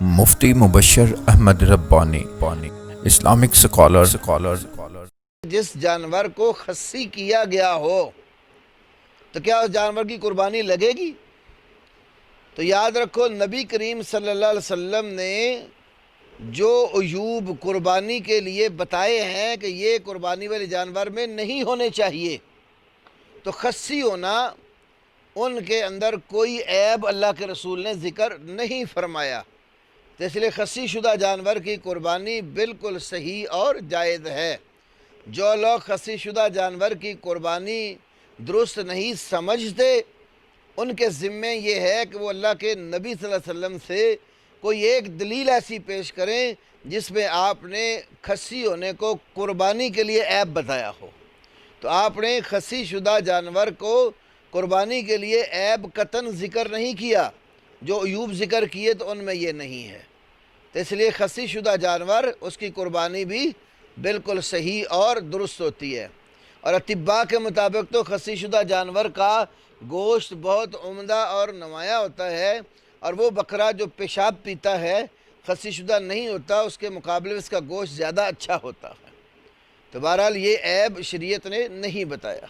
مفتی مبشر احمد ربانی Islamic scholar جس جانور کو خصی کیا گیا ہو تو کیا اس جانور کی قربانی لگے گی؟ تو یاد رکھو، نبی کریم صلی اللہ علیہ وسلم نے جو عیوب قربانی کے لیے بتائے ہیں کہ یہ قربانی والے جانور میں نہیں ہونے چاہیے، تو خصی ہونا ان کے اندر کوئی عیب اللہ کے رسول نے ذکر نہیں فرمایا، تو اس لیے خصی شدہ جانور کی قربانی بالکل صحیح اور جائز ہے۔ جو لوگ خصی شدہ جانور کی قربانی درست نہیں سمجھتے، ان کے ذمے یہ ہے کہ وہ اللہ کے نبی صلی اللہ علیہ وسلم سے کوئی ایک دلیل ایسی پیش کریں جس میں آپ نے خصی ہونے کو قربانی کے لیے عیب بتایا ہو۔ تو آپ نے خصی شدہ جانور کو قربانی کے لیے عیب قطعاً ذکر نہیں کیا، جو عیوب ذکر کیے تو ان میں یہ نہیں ہے، تو اس لیے خصی شدہ جانور اس کی قربانی بھی بالکل صحیح اور درست ہوتی ہے۔ اور اطباء کے مطابق تو خصی شدہ جانور کا گوشت بہت عمدہ اور نمایاں ہوتا ہے، اور وہ بکرا جو پیشاب پیتا ہے خصی شدہ نہیں ہوتا، اس کے مقابلے میں اس کا گوشت زیادہ اچھا ہوتا ہے۔ تو بہرحال یہ عیب شریعت نے نہیں بتایا۔